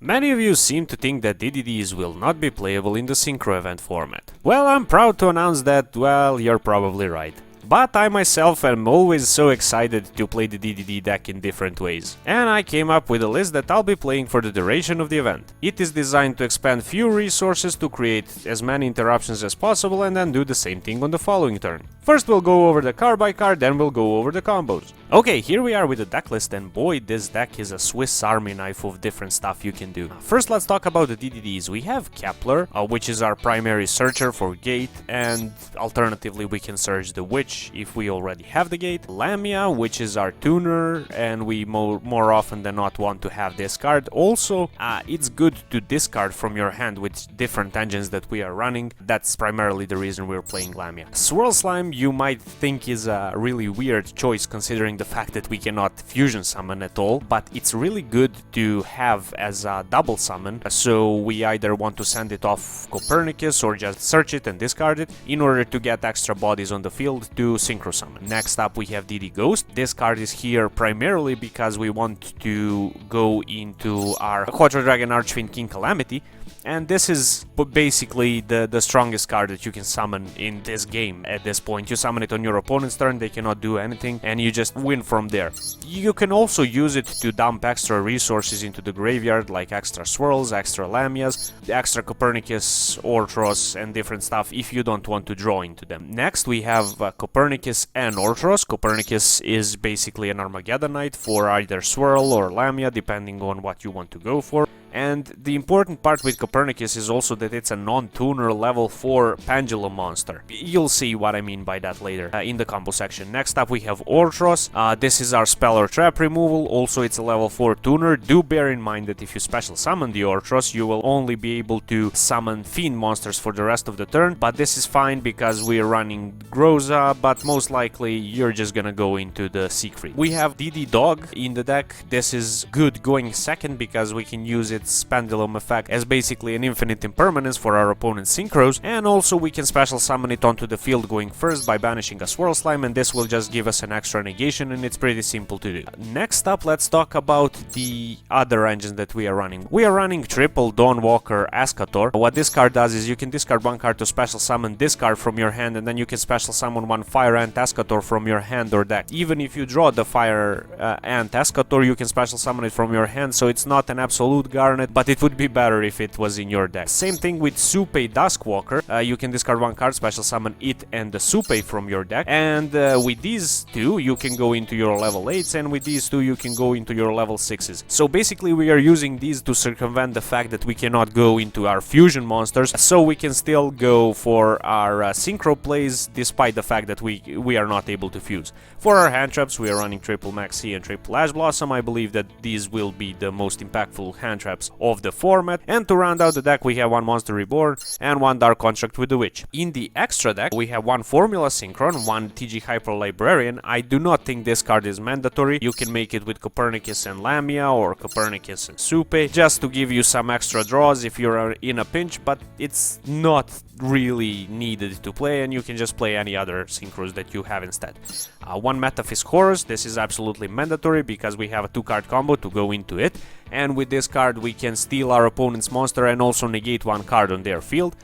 Many of you seem to think that DDDs will not be playable in the Synchro event format. Well, I'm proud to announce that, well, you're probably right. But I myself am always so excited to play the DDD deck in different ways. And I came up with a list that I'll be playing for the duration of the event. It is designed to expend few resources to create as many interruptions as possible and then do the same thing on the following turn. First we'll go over the card by card, then we'll go over the combos. Okay, here we are with the deck list, and boy, this deck is a Swiss Army knife of different stuff you can do. First, let's talk about the DDDs. We have Kepler, which is our primary searcher for gate, and alternatively we can search the Witch if we already have the gate. Lamia, which is our tuner, and we more often than not want to have this card. Also, it's good to discard from your hand with different engines that we are running. That's primarily the reason we're playing Lamia. Swirl Slime, you might think is a really weird choice considering the fact that we cannot fusion summon at all, but it's really good to have as a double summon, so we either want to send it off Copernicus or just search it and discard it in order to get extra bodies on the field to synchro summon. Next up we have DD Ghost. This card is here primarily because we want to go into our Quadra Dragon Archfiend King Calamity, and this is basically the strongest card that you can summon in this game at this point. You summon it on your opponent's turn, they cannot do anything, and you just win from there. You can also use it to dump extra resources into the graveyard, like extra Swirls, extra Lamias, extra Copernicus, Orthros, and different stuff if you don't want to draw into them. Next we have Copernicus and Orthros. Copernicus is basically an Armageddon Knight for either Swirl or Lamia, depending on what you want to go for. And the important part with Copernicus is also that it's a non-tuner level 4 pendulum monster. You'll see what I mean by that later in the combo section. Next up we have Orthros. This is our spell or trap removal. Also it's a level 4 tuner. Do bear in mind that if you special summon the Orthros, you will only be able to summon fiend monsters for the rest of the turn, but this is fine because we are running Groza, but most likely you're just gonna go into the Siegfried. We have DD Dog in the deck. This is good going second because we can use its pendulum effect as basically an infinite impermanence for our opponent's synchros, and also we can special summon it onto the field going first by banishing a Swirl Slime, and this will just give us an extra negation, and it's pretty simple to do. Next up, let's talk about the other engines that we are running. We are running triple Dawnwalker Eschator. What this card does is you can discard one card to special summon this card from your hand, and then you can special summon one Fire Ant Eschator from your hand or deck. Even if you draw the Fire Ant Eschator, you can special summon it from your hand, so it's not an absolute Garnet, but it would be better if it was in your deck. Same thing with Supe Duskwalker. You can discard one card, special summon it and the Supe from your deck, and with these two you can go into your level 8s, and with these two you can go into your level 6s. So basically we are using these to circumvent the fact that we cannot go into our fusion monsters, so we can still go for our synchro plays despite the fact that we are not able to fuse. For our hand traps we are running triple Maxi and triple Ash Blossom. I believe that these will be the most impactful hand traps of the format, and to round out the deck we have one Monster Reborn and one Dark Construct with the Witch. In the extra deck we have one Formula Synchron, one TG Hyper Librarian. I do not think this card is mandatory. You can make it with Copernicus and Lamia or Copernicus and Supe just to give you some extra draws if you're in a pinch, but it's not really needed to play, and you can just play any other synchros that you have instead. One Metaphys Chorus. This is absolutely mandatory because we have a 2-card combo to go into it, and with this card we can steal our opponent's monster and also negate one card on their field.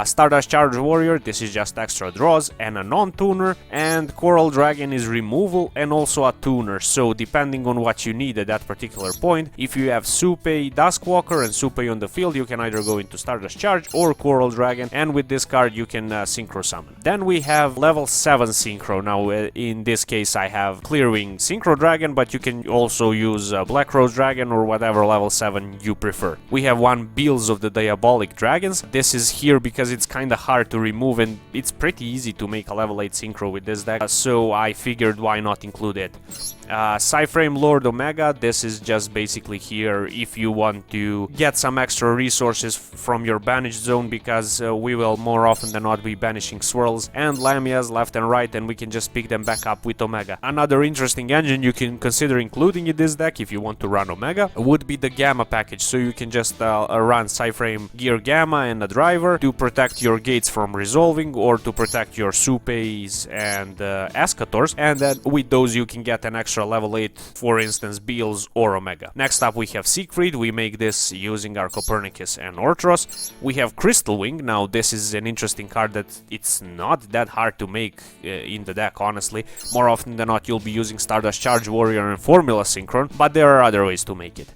Stardust Charge Warrior, this is just extra draws and a non-tuner, and Coral Dragon is removal and also a tuner, so depending on what you need at that particular point, if you have Supe Duskwalker and Supe on the field, you can either go into Stardust Charge or Coral Dragon, and with this card you can synchro summon. Then we have level 7 synchro. Now in this case I have Clearwing Synchro Dragon, but you can also use Black Rose Dragon or whatever level 7 you prefer. We have one Beels of the Diabolic Dragons. This is here because it's kinda hard to remove, and it's pretty easy to make a level 8 synchro with this deck, so I figured why not include it. Psyframe Lord Omega, this is just basically here if you want to get some extra resources from your banished zone, because we will more often than not be banishing Swirls and Lamias left and right, and we can just pick them back up with Omega. Another interesting engine you can consider including in this deck if you want to run Omega would would be the Gamma package, so you can just run Cyframe Gear Gamma and a driver to protect your gates from resolving or to protect your Supes and Escators, and then with those you can get an extra level 8, for instance Beals or Omega. Next up we have Siegfried. We make this using our Copernicus and Orthros. We have Crystal Wing. Now this is an interesting card that it's not that hard to make in the deck, honestly. More often than not you'll be using Stardust Charge Warrior and Formula Synchron, but there are other ways to make it.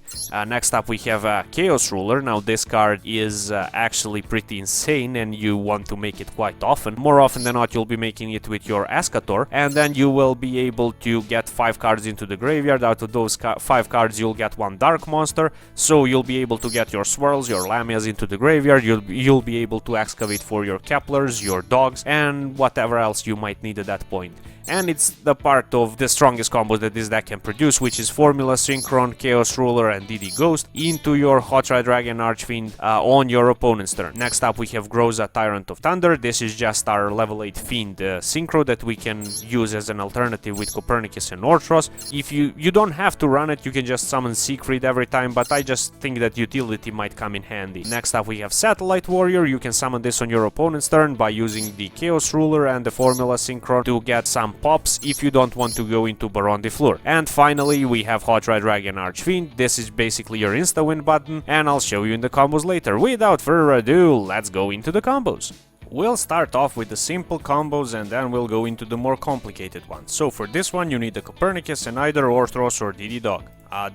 Next up we have Chaos Ruler. Now this card is actually pretty insane and you want to make it quite often. More often than not you'll be making it with your Escator, and then you will be able to get 5 cards into the graveyard. Out of those 5 cards you'll get 1 Dark Monster, so you'll be able to get your Swirls, your Lamias into the graveyard. You'll be able to excavate for your Keplers, your Dogs, and whatever else you might need at that point. And it's the part of the strongest combos that this deck can produce, which is Formula Synchron, Chaos Ruler and DD Ghost into your Hot Ride Dragon Archfiend on your opponent's turn. Next up we have Groza, Tyrant of Thunder. This is just our level 8 Fiend Synchro that we can use as an alternative with Copernicus and Orthros. If you don't have to run it, you can just summon Siegfried every time, but I just think that utility might come in handy. Next up we have Satellite Warrior. You can summon this on your opponent's turn by using the Chaos Ruler and the Formula Synchro to get some pops if you don't want to go into Baron de Fleur. And finally we have Hot Ride Dragon Archfiend. This is basically your insta-win button, and I'll show you in the combos later. Without further ado, let's go into the combos. We'll start off with the simple combos and then we'll go into the more complicated ones. So for this one you need the Copernicus and either Orthros or DD Dog.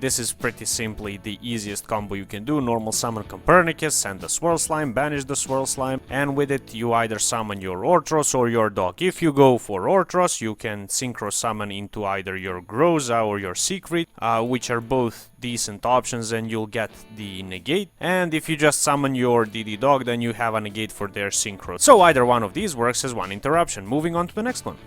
This is pretty simply the easiest combo you can do. Normal summon Copernicus, send the Swirl Slime, banish the Swirl Slime, and with it you either summon your Orthros or your Dog. If you go for Orthros, you can Synchro summon into either your Groza or your Siegfried, which are both decent options, and you'll get the negate. And if you just summon your DD Dog, then you have a negate for their Synchro. So either one of these works as one interruption. Moving on to the next one.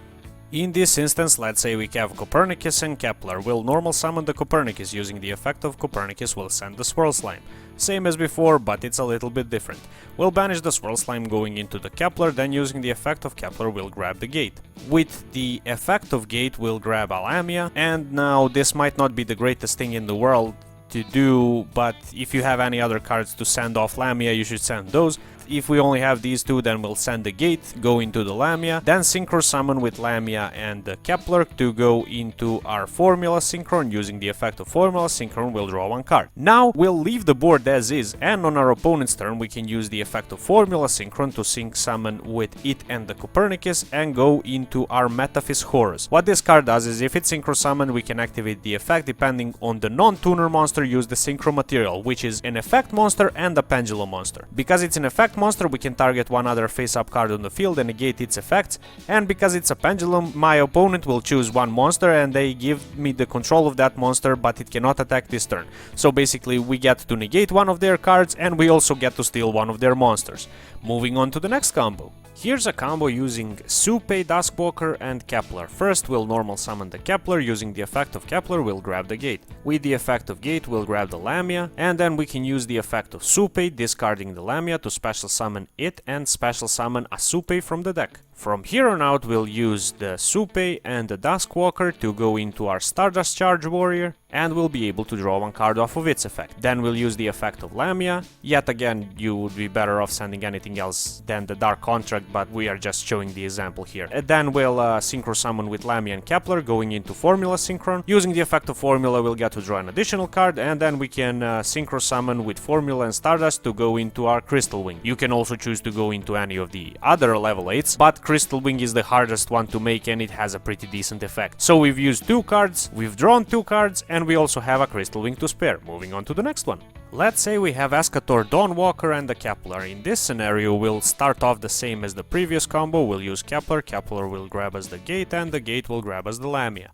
In this instance, let's say we have Copernicus and Kepler. We'll normal summon the Copernicus. Using the effect of Copernicus, we'll send the Swirl Slime. Same as before, but it's a little bit different. We'll banish the Swirl Slime going into the Kepler, then using the effect of Kepler, we'll grab the gate. With the effect of gate, we'll grab a Lamia, and now this might not be the greatest thing in the world to do, but if you have any other cards to send off Lamia, you should send those. If we only have these two, then we'll send the gate, go into the Lamia, then Synchro summon with Lamia and the Kepler to go into our Formula Synchron. Using the effect of Formula Synchron, we'll draw 1 card. Now we'll leave the board as is, and on our opponent's turn we can use the effect of Formula Synchron to sync summon with it and the Copernicus and go into our Metaphys Horus. What this card does is if it's Synchro summoned, we can activate the effect. Depending on the non-tuner monster, use the Synchro material, which is an effect monster and a pendulum monster. Because it's an effect monster, we can target one other face-up card on the field and negate its effects, and because it's a pendulum, my opponent will choose 1 monster and they give me the control of that monster, but it cannot attack this turn. So basically we get to negate one of their cards and we also get to steal one of their monsters. Moving on to the next combo. Here's a combo using Supe, Duskwalker and Kepler. First we'll normal summon the Kepler. Using the effect of Kepler, we'll grab the gate. With the effect of gate, we'll grab the Lamia, and then we can use the effect of Supe, discarding the Lamia to special summon it and special summon a Supe from the deck. From here on out, we'll use the Supe and the Duskwalker to go into our Stardust Charge Warrior, and we'll be able to draw 1 card off of its effect. Then we'll use the effect of Lamia. Yet again, you would be better off sending anything else than the Dark Contract, but we are just showing the example here. And then we'll Synchro summon with Lamia and Kepler, going into Formula Synchron. Using the effect of Formula, we'll get to draw an additional card, and then we can Synchro summon with Formula and Stardust to go into our Crystal Wing. You can also choose to go into any of the other level 8s, but Crystal Wing is the hardest one to make and it has a pretty decent effect. So we've used 2 cards, we've drawn 2 cards, and we also have a Crystal Wing to spare. Moving on to the next one. Let's say we have Escator, Dawnwalker and the Kepler. In this scenario, we'll start off the same as the previous combo. We'll use Kepler, Kepler will grab us the gate, and the gate will grab us the Lamia.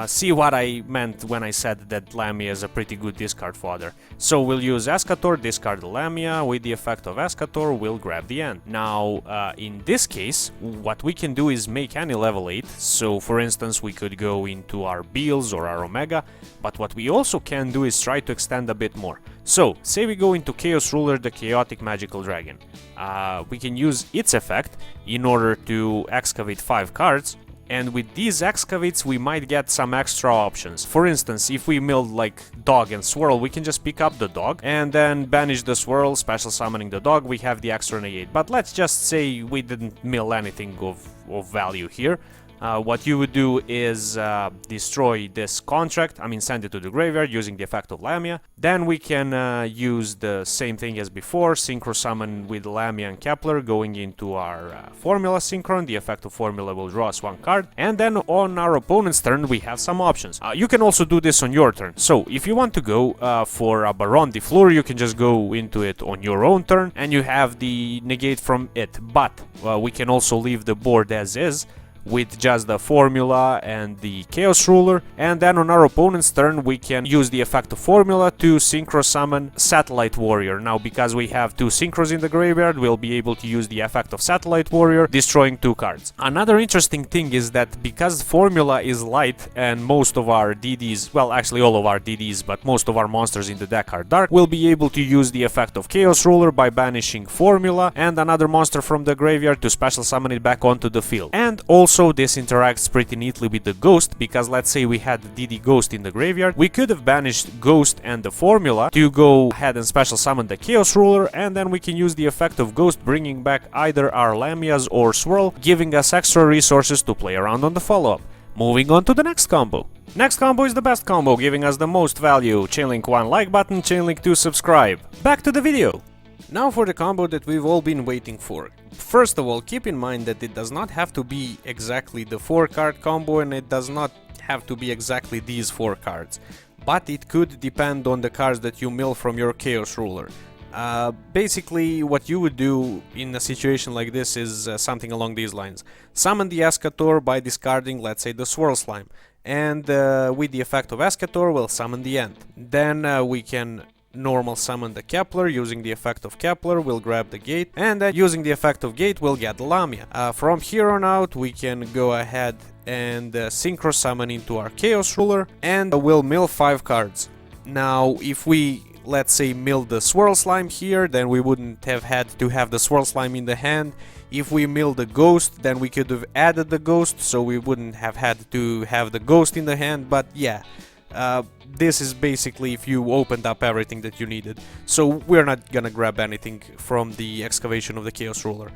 See what I meant when I said that Lamia is a pretty good discard fodder. So we'll use Escator, discard the Lamia. With the effect of Escator, we'll grab the end. Now, in this case, what we can do is make any level 8. So for instance, we could go into our Beals or our Omega, but what we also can do is try to extend a bit more. So, say we go into Chaos Ruler, the Chaotic Magical Dragon. We can use its effect in order to excavate 5 cards, and with these excavates we might get some extra options. For instance, if we milled like dog and swirl, we can just pick up the dog and then banish the swirl, special summoning the dog, we have the extra negate. But let's just say we didn't mill anything of value here. What you would do is destroy this contract, send it to the graveyard using the effect of Lamia. Then we can use the same thing as before, synchro summon with Lamia and Kepler going into our formula synchron. The effect of formula will draw us one card. And then on our opponent's turn we have some options. You can also do this on your turn. So if you want to go for a Baron de Fleur, you can just go into it on your own turn and you have the negate from it. But we can also leave the board as is, with just the formula and the Chaos Ruler, and then on our opponent's turn we can use the effect of formula to synchro summon Satellite Warrior. Now because we have two synchros in the graveyard, we'll be able to use the effect of Satellite Warrior, destroying two cards. Another interesting thing is that because formula is light and most of our DDs, well actually all of our DDs, but most of our monsters in the deck are dark, we'll be able to use the effect of Chaos Ruler by banishing formula and another monster from the graveyard to special summon it back onto the field. And also this interacts pretty neatly with the Ghost, because let's say we had the DD Ghost in the graveyard, we could have banished Ghost and the formula to go ahead and special summon the Chaos Ruler, and then we can use the effect of Ghost bringing back either our Lamias or Swirl, giving us extra resources to play around on the follow-up. Moving on to the next combo. Next combo is the best combo, giving us the most value. Chainlink 1 like button, Chainlink 2 subscribe. Back to the video. Now for the combo that we've all been waiting for. First of all, keep in mind that it does not have to be exactly the 4-card combo and it does not have to be exactly these 4 cards. But it could depend on the cards that you mill from your Chaos Ruler. Basically, what you would do in a situation like this is something along these lines. Summon the Eschator by discarding, let's say, the Swirl Slime. And with the effect of Eschator, we'll summon the End. Then we can normal summon the Kepler. Using the effect of Kepler, we'll grab the gate, and then using the effect of gate, we'll get the Lamia. From here on out, we can go ahead and synchro summon into our Chaos Ruler, and we'll mill 5 cards. Now, if we, let's say, mill the Swirl Slime here, then we wouldn't have had to have the Swirl Slime in the hand. If we mill the Ghost, then we could have added the Ghost, so we wouldn't have had to have the Ghost in the hand, but yeah. This is basically if you opened up everything that you needed. So we're not gonna grab anything from the excavation of the Chaos Ruler.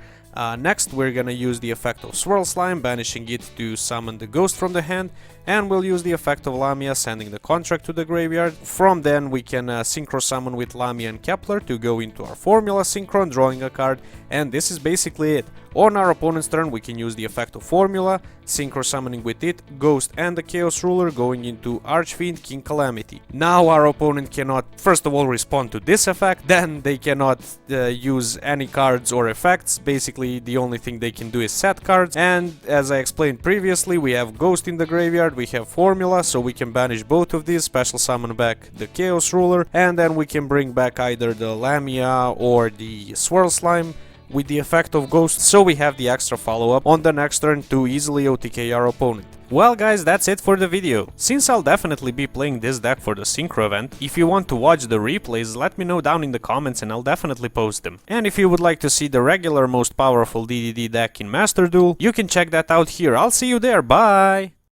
Next, we're gonna use the effect of Swirl Slime, banishing it to summon the Ghost from the hand, and we'll use the effect of Lamia, sending the contract to the graveyard. From then, we can synchro summon with Lamia and Kepler to go into our formula synchron, drawing a card, and this is basically it. On our opponent's turn, we can use the effect of formula, synchro summoning with it, Ghost and the Chaos Ruler, going into Archfiend, King Calamity. Now our opponent cannot, first of all, respond to this effect, then they cannot use any cards or effects. Basically, the only thing they can do is set cards, and as I explained previously, we have Ghost in the graveyard, we have formula, so we can banish both of these, special summon back the Chaos Ruler, and then we can bring back either the Lamia or the Swirl Slime with the effect of Ghost, so we have the extra follow-up on the next turn to easily OTK our opponent. Well guys, that's it for the video. Since I'll definitely be playing this deck for the Synchro event, if you want to watch the replays, let me know down in the comments and I'll definitely post them. And if you would like to see the regular most powerful DDD deck in Master Duel, you can check that out here. I'll see you there, bye!